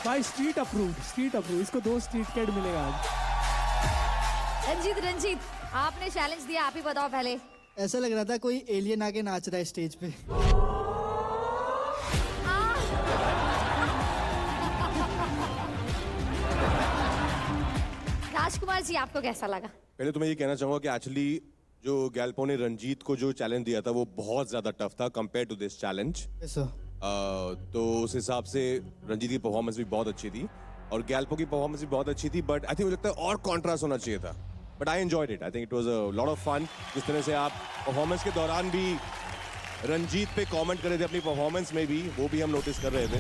भाई street approve इसको 2 street CAD मिलेगा आज। रंजीत आपने चैलेंज दिया, आप ही बताओ पहले। ऐसा लग रहा था कोई एलियन आके नाच रहा है स्टेज पे। राजकुमार जी आपको कैसा लगा? पहले तो मैं ये कहना चाहूंगा कि एक्चुअली जो गैल्पो ने रंजीत को जो चैलेंज दिया था वो बहुत ज्यादा टफ था कंपेयर टू दिस चैलेंज। तो उस हिसाब से रंजीत की परफॉर्मेंस भी बहुत अच्छी थी और गैल्पो की परफॉर्मेंस भी बहुत अच्छी थी, बट आई थिंक मुझे लगता है और कॉन्ट्रास्ट होना चाहिए था, but I enjoyed it. I think it was a lot of fun. जिस तरह से आप परफॉर्मेंस के दौरान भी रंजीत पे कमेंट कर रहे थे अपनी परफॉर्मेंस में भी, वो भी हम नोटिस कर रहे थे।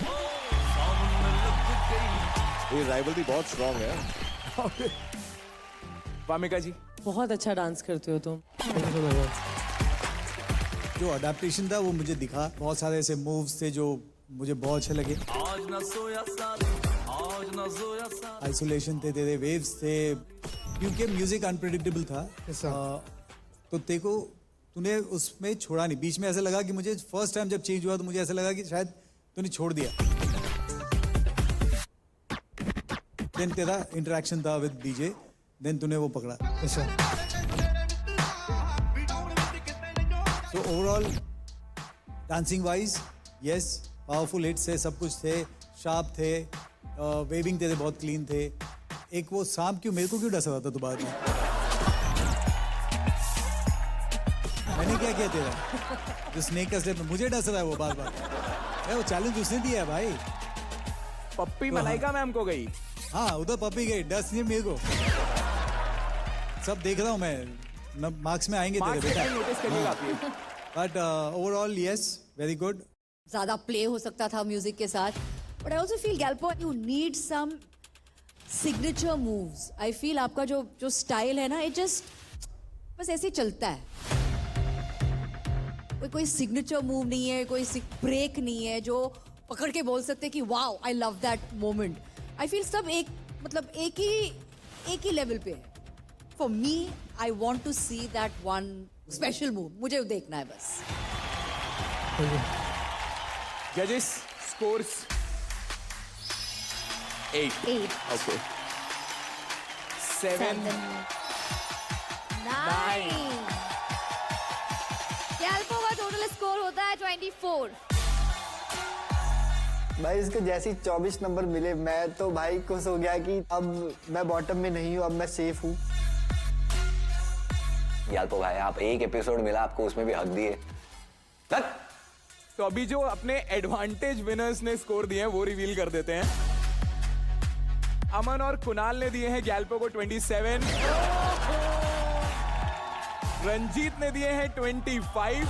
ये राइवलरी बहुत स्ट्रांग है। वामिका जी बहुत अच्छा डांस करते हो तुम। जो अडेप्टेशन था वो मुझे दिखा, बहुत सारे ऐसे मूव्स थे जो मुझे बहुत अच्छे लगे। आइसोलेशन थे, तेरे वेव्स थे, क्योंकि म्यूजिक अनप्रेडिक्टेबल था। तो देखो तूने उसमें छोड़ा नहीं। बीच में ऐसा लगा कि मुझे फर्स्ट टाइम जब चेंज हुआ तो मुझे ऐसा लगा कि शायद तूने छोड़ दिया। देन तेरा इंटरेक्शन था विद डीजे, देन तूने वो पकड़ा। तो overall dancing wise yes, powerful hits थे, सब कुछ थे, शार्प थे, वेविंग तेरे बहुत क्लीन थे। एक वो सांप क्यों मेरे को क्यों डसा रहा था तो बाद में? मैंने क्या किया तेरा? जो स्नेक का स्टेप मुझे डस रहा है वो बार बार। वो चैलेंज उसने दिया है भाई। पप्पी मलाइका मैम को गई। हाँ उधर पप्पी गई, डस नहीं मेरे को। सब देख रहा हूँ मैं, मार्क्स में आएंगे तेरे बेटा। नोटिस करिएगा आप। But overall yes, very good. ज्यादा प्ले हो सकता था म्यूजिक के साथ, but I also feel Galpo you need some signature moves. I feel आपका जो स्टाइल है ना, इट जस्ट बस ऐसे ही चलता है। कोई सिग्नेचर मूव नहीं है, कोई ब्रेक नहीं है जो पकड़ के बोल सकते कि wow I love that moment. I feel सब एक ही लेवल पे है। For me I want to see that one special move, मुझे देखना है बस। जजेस स्कोर्स 8 ओके 7 9 गैल्पो का टोटल स्कोर होता है 24। भाई इसको जैसे ही 24 नंबर मिले मैं तो भाई खुश हो गया कि अब मैं बॉटम में नहीं हूँ, अब मैं सेफ हूँ। गैल्पो भाई आप एक एपिसोड मिला आपको, उसमें भी हक दिए। तो अभी जो अपने एडवांटेज विनर्स ने स्कोर दिए हैं वो रिवील कर देते हैं। अमन और कुणाल ने दिए हैं गैल्पो को 27, रंजीत ने दिए हैं 25,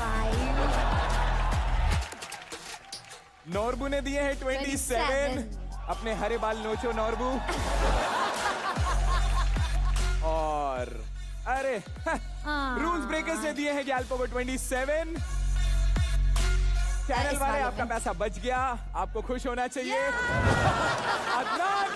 नॉर्बू ने दिए हैं 27। अपने हरे बाल नोचो नॉर्बू। और अरे रूल्स ब्रेकर्स ने दिए हैं गैल्पो को 27। चैनल वाले आपका पैसा बच गया, आपको खुश होना चाहिए। अदनान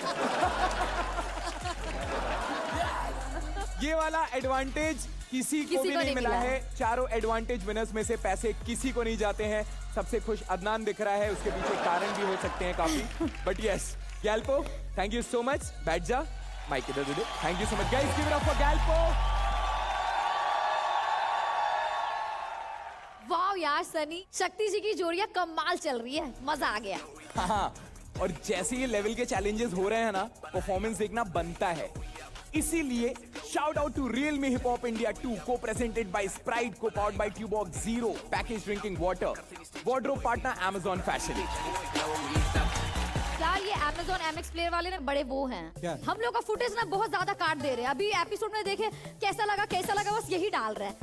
ये वाला एडवांटेज किसी को भी नहीं मिला है। चारों एडवांटेज विनर्स में से पैसे किसी को नहीं जाते हैं। सबसे खुश अदनान दिख रहा है, उसके पीछे कारण भी हो सकते हैं काफी, but yes Galpo thank you so much. बैठ जा, माइक इधर दे दे। Thank you so much guys, give it up for Galpo. वाह यार सनी, शक्ति जी की जोड़ियां कमाल चल रही है, मजा आ गया। हाँ, और जैसे ये लेवल के चैलेंजेस हो रहे हैं ना, परफॉर्मेंस देखना बनता है। इसीलिए shout out to real me hip hop India 2 को presented by Sprite, co powered by Tubox zero package drinking water, wardrobe partner Amazon fashion. यार ये Amazon MX प्लेयर वाले ना बड़े वो हैं। क्या? हम लोग का फुटेज ना बहुत ज्यादा काट दे रहे हैं। अभी एपिसोड में देखे कैसा लगा बस यही डाल रहे हैं।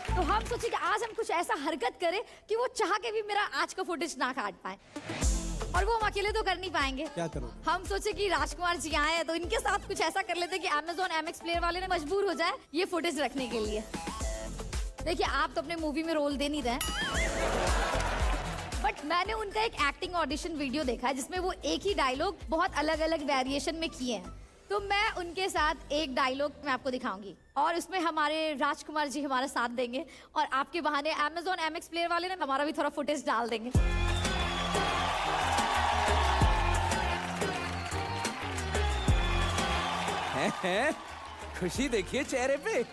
तो हम सोचे कि आज हम कुछ ऐसा हरकत करें कि वो चाह के भी मेरा आज का फुटेज ना काट पाए, और वो हम अकेले तो कर नहीं पाएंगे। क्या करो? हम सोचे कि राजकुमार जी आए हैं तो इनके साथ कुछ ऐसा कर लेते कि Amazon MX प्लेयर वाले ने मजबूर हो जाए ये फुटेज रखने के लिए। देखिए आप तो अपने मूवी में रोल दे नहीं रहे, बट मैंने उनका एक एक्टिंग ऑडिशन वीडियो देखा है जिसमें वो एक ही डायलॉग बहुत अलग अलग वेरिएशन में किए हैं। तो मैं उनके साथ एक डायलॉग मैं आपको दिखाऊंगी और उसमें हमारे राजकुमार जी हमारा साथ देंगे और आपके बहाने Amazon MX प्लेयर वाले ने हमारा भी थोड़ा फुटेज डाल देंगे। हैं? खुशी देखिए चेहरे पे।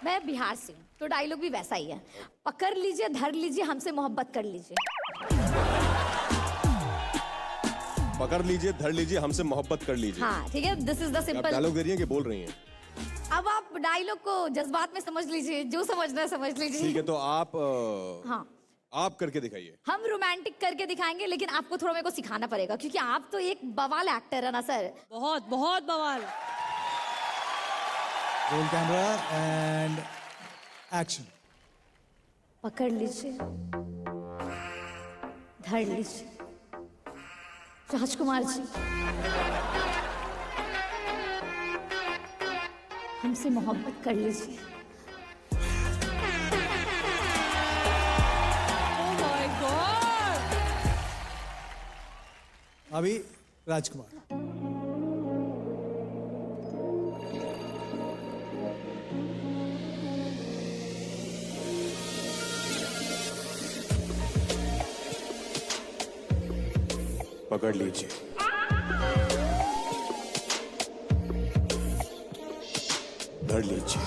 मैं बिहार से हूँ तो डायलॉग भी वैसा ही है, पकड़ लीजिए धर लीजिए हमसे मोहब्बत कर लीजिए। पकड़ लीजिए, धर लीजिए, हमसे मोहब्बत कर लीजिए। हाँ ठीक है, दिस इज द आप सिंपल। डायलॉग दे रही हैं कि बोल रही हैं? अब आप डायलॉग को जज्बात में समझ लीजिए, जो समझना है समझ लीजिए। ठीक है, तो आप हाँ आप करके दिखाइए। हम रोमांटिक करके दिखाएंगे, लेकिन आपको थोड़ा मेरे को सिखाना पड़ेगा क्योंकि आप तो एक बवाल एक्टर है ना सर। बहुत बहुत बवाल। Roll camera and action. पकड़ लीजिए, धर लीजिए, राजकुमार जी हमसे मोहब्बत कर लीजिए। Oh my God! अभी राजकुमार। पकड़ लीजिए, धर लीजिए,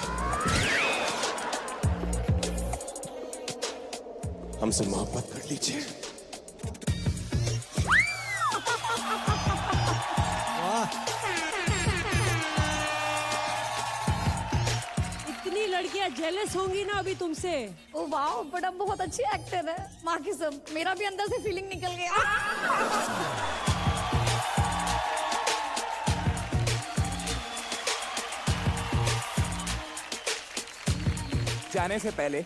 हमसे मोहब्बत कर लीजिए। इतनी लड़कियां जेलस होंगी ना अभी तुमसे। ओ वाह, बड़ा बहुत अच्छी एक्टर है, माँ की सब। मेरा भी अंदर से फीलिंग निकल गया। जाने से पहले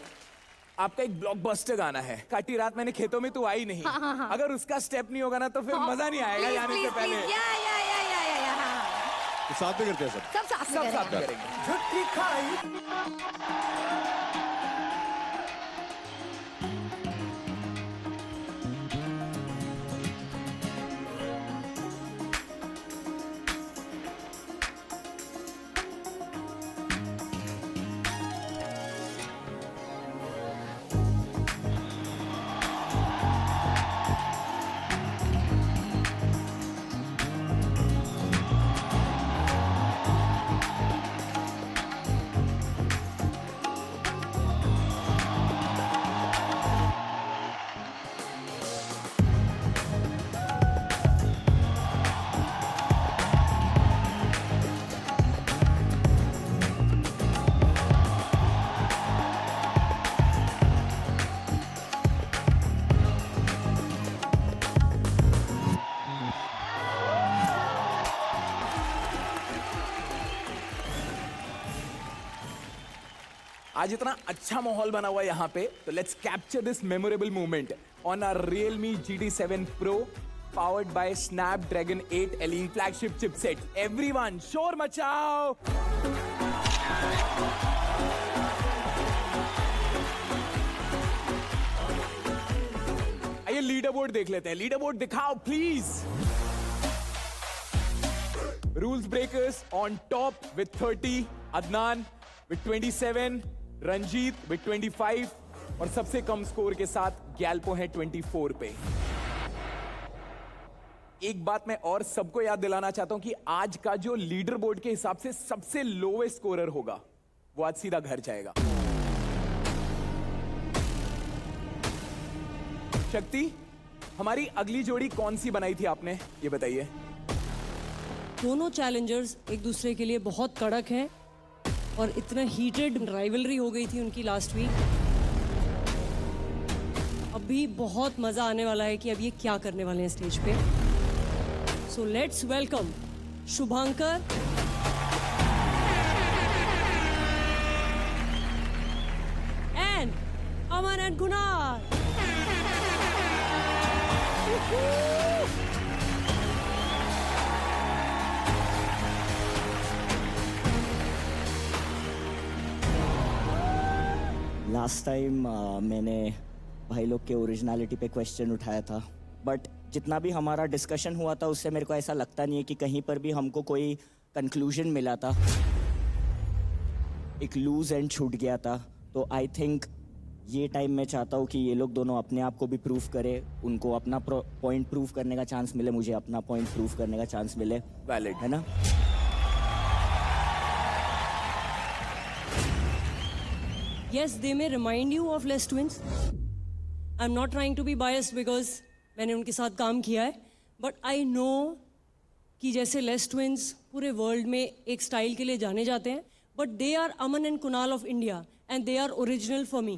आपका एक ब्लॉकबस्टर गाना है, काटी रात मैंने खेतों में तू आई नहीं। अगर उसका स्टेप नहीं होगा ना तो फिर मजा नहीं आएगा जाने से पहले। तो साथ में करते हैं सब। सब साथ में सब साथ में करेंगे। करेंगे। झुट्टी खाई। आज इतना अच्छा माहौल बना हुआ है यहाँ पे, तो let's capture this memorable moment on our Realme GT7 Pro powered by Snapdragon 8 Elite flagship chipset. Everyone, शोर मचाओ! आइए लीडर बोर्ड देख लेते हैं। लीडर बोर्ड दिखाओ please. Rules breakers on top with 30, Adnan with 27, Ranjit with 25 और सबसे कम score के साथ गैल्पो है 24 पे। एक बात मैं और सबको याद दिलाना चाहता हूं कि आज का जो लीडर बोर्ड के हिसाब से सबसे लोवेस्ट स्कोरर होगा वो आज सीधा घर जाएगा। शक्ति, हमारी अगली जोड़ी कौन सी बनाई थी आपने, ये बताइए। दोनों चैलेंजर्स एक दूसरे के लिए बहुत कड़क हैं और इतना हीटेड राइवलरी हो गई थी उनकी लास्ट वीक। अभी बहुत मजा आने वाला है कि अब ये क्या करने वाले हैं स्टेज पे। So let's welcome Shubhankar and Aman and Kunal. Last time मैंने भाई लोग के ओरिजिनलिटी पे क्वेश्चन उठाया था, बट जितना भी हमारा डिस्कशन हुआ था उससे मेरे को ऐसा लगता नहीं है कि कहीं पर भी हमको कोई कंक्लूजन मिला था। एक लूज एंड छूट गया था। तो आई थिंक ये टाइम मैं चाहता हूँ कि ये लोग दोनों अपने आप को भी प्रूव करे, उनको अपना पॉइंट प्रूव करने का चांस मिले, मुझे अपना पॉइंट प्रूव करने का चांस मिले। वैलिड है ना? Yes, they may remind you of Les Twins. I'm not trying to be biased because मैंने उनके साथ काम किया है, but I know कि जैसे Les Twins पूरे वर्ल्ड में एक स्टाइल के लिए जाने जाते हैं, but they are Aman and Kunal of India and they are original for me.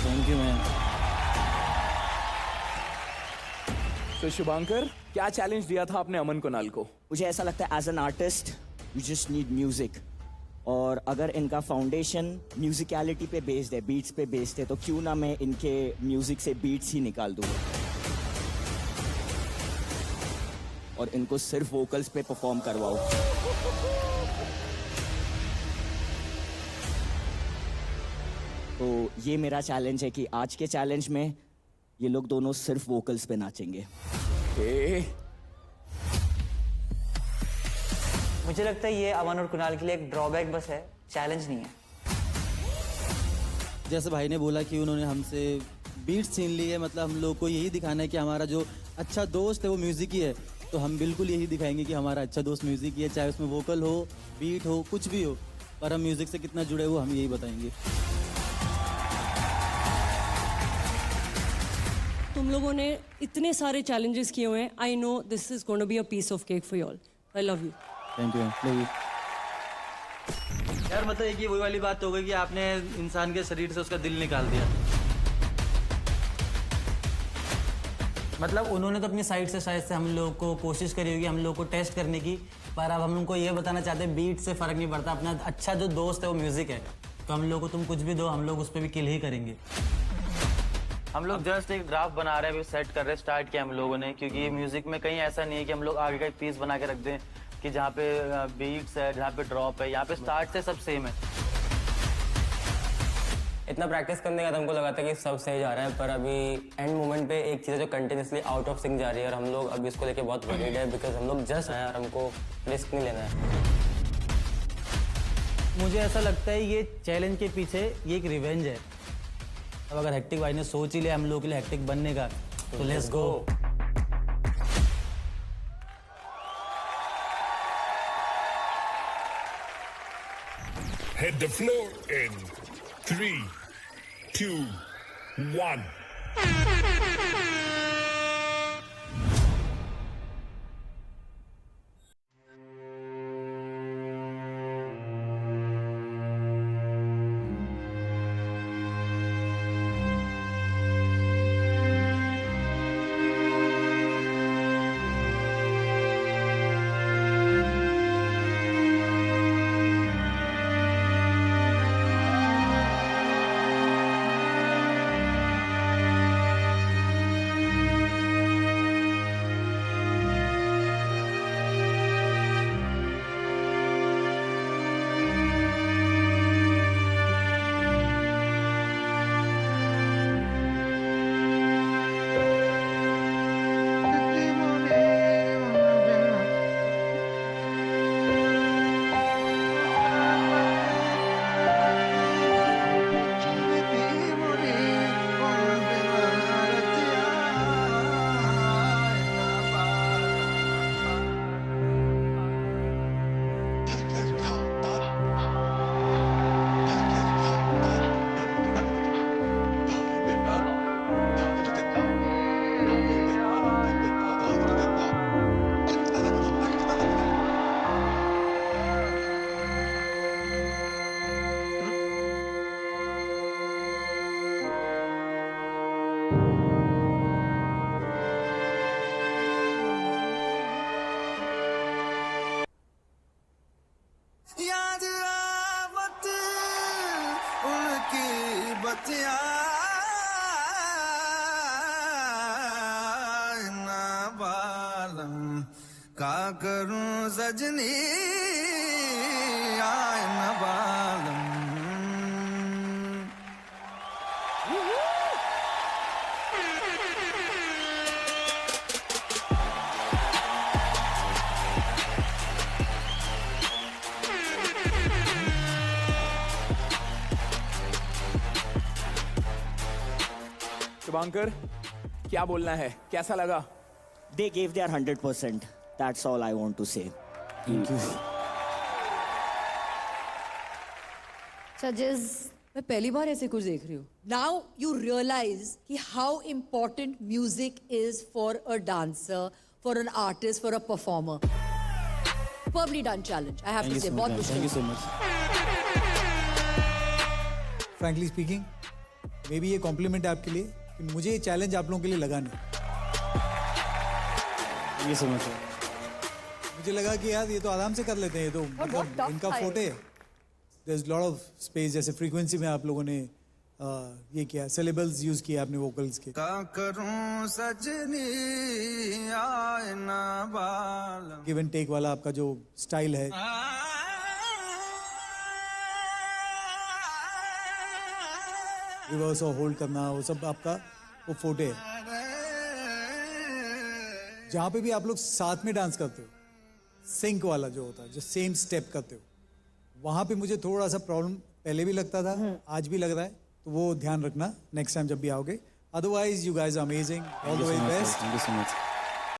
Thank you ma'am. तो शुभांकर, क्या चैलेंज दिया था आपने अमन कुणाल को? मुझे ऐसा लगता है as an artist you just need music, और अगर इनका फाउंडेशन म्यूजिकलिटी पे बेस्ड है, बीट्स पे बेस्ड है, तो क्यों ना मैं इनके म्यूजिक से बीट्स ही निकाल दूँ और इनको सिर्फ वोकल्स पे परफॉर्म करवाऊँ। तो ये मेरा चैलेंज है कि आज के चैलेंज में ये लोग दोनों सिर्फ वोकल्स पे नाचेंगे। मुझे लगता है ये अमन और कुणाल के लिए एक ड्रॉबैक बस है, चैलेंज नहीं है। जैसे भाई ने बोला कि उन्होंने हमसे बीट्स छीन ली है, मतलब हम लोग को यही दिखाना है कि हमारा जो अच्छा दोस्त है वो म्यूजिक ही है। तो हम बिल्कुल यही दिखाएंगे कि हमारा अच्छा दोस्त म्यूजिक ही है, चाहे उसमें वोकल हो, बीट हो, कुछ भी हो, पर हम म्यूजिक से कितना जुड़े वो हम यही बताएंगे। तुम लोगों ने इतने सारे चैलेंजेस किए हुए हैं। I know this is going to be a piece of cake for you all. I love you. Thank you. यार मतलब एक ही वही वाली बात हो गई कि आपने इंसान के शरीर से उसका दिल निकाल दिया। मतलब उन्होंने तो अपनी साइड से शायद से हम लोग को कोशिश करी होगी हम लोग को टेस्ट करने की, पर अब हम उनको ये बताना चाहते हैं बीट से फर्क नहीं पड़ता, अपना अच्छा जो दोस्त है वो म्यूजिक है, तो हम लोग को तुम कुछ भी दो हम लोग उस पर भी किल ही करेंगे। हम लोग जस्ट एक ड्राफ्ट बना रहे हैं, अभी सेट कर रहे हैं, स्टार्ट किया हम लोगों ने, क्योंकि म्यूजिक में कहीं ऐसा नहीं है कि हम लोग आगे का एक पीस बना के रख दें कि जहाँ पे बीट्स है, जहाँ पे ड्रॉप है, यहाँ पे स्टार्ट से सब सेम है। इतना प्रैक्टिस करने का तो हमको लगा था कि सब सही जा रहा है, पर अभी एंड मोमेंट पे एक चीज़ है जो कंटिन्यूसली आउट ऑफ सिंक जा रही है और हम लोग अभी इसको लेके बहुत वरीड है, बिकॉज हम लोग जस्ट आए और हमको रिस्क नहीं लेना है। मुझे ऐसा लगता है ये चैलेंज के पीछे ये एक रिवेंज है। अब अगर हेक्टिक भाई ने सोच ही लिया हम लोग के लिए हेक्टिक बनने का, तो let's go. Hit the floor in 3, 2, 1. बचिया ना बालम का करूं सजनी आए न बालम शुभांकर, क्या बोलना है, कैसा लगा? They gave their 100%. That's all I want to say. Thank you. Judges, मैं पहली बार ऐसे कुछ देख रही हूँ. Now you realize कि how important music is for a dancer, for an artist, for a performer. Superbly done challenge. I have to say, बहुत मुश्किल. Thank you so much. Frankly speaking, may be ये complement है आपके लिए कि मुझे ये चैलेंज आप लोगों के लिए लगा नहीं. Thank you so much. मुझे लगा कि यार ये तो आराम से कर लेते हैं, ये तो मतलब इनका फोटे है. There's lot of space, जैसे फ्रीक्वेंसी में आप लोगों ने ये किया, सिलेबल्स यूज किए आपने वोकल्स के. का करूं सजनी आए न बालम गिव एंड टेक वाला आपका जो स्टाइल है, रिवर्स और होल्ड करना, वो सब आपका वो फोटे है. जहाँ पे भी आप लोग साथ में डांस करते हो, सिंक वाला जो होता है, जो सेम स्टेप करते हो, वहाँ पे मुझे थोड़ा सा प्रॉब्लम पहले भी लगता था, आज भी लग रहा है. तो वो ध्यान रखना नेक्स्ट टाइम जब भी आओगे. Otherwise you guys are amazing. All the very best. Thank you so much.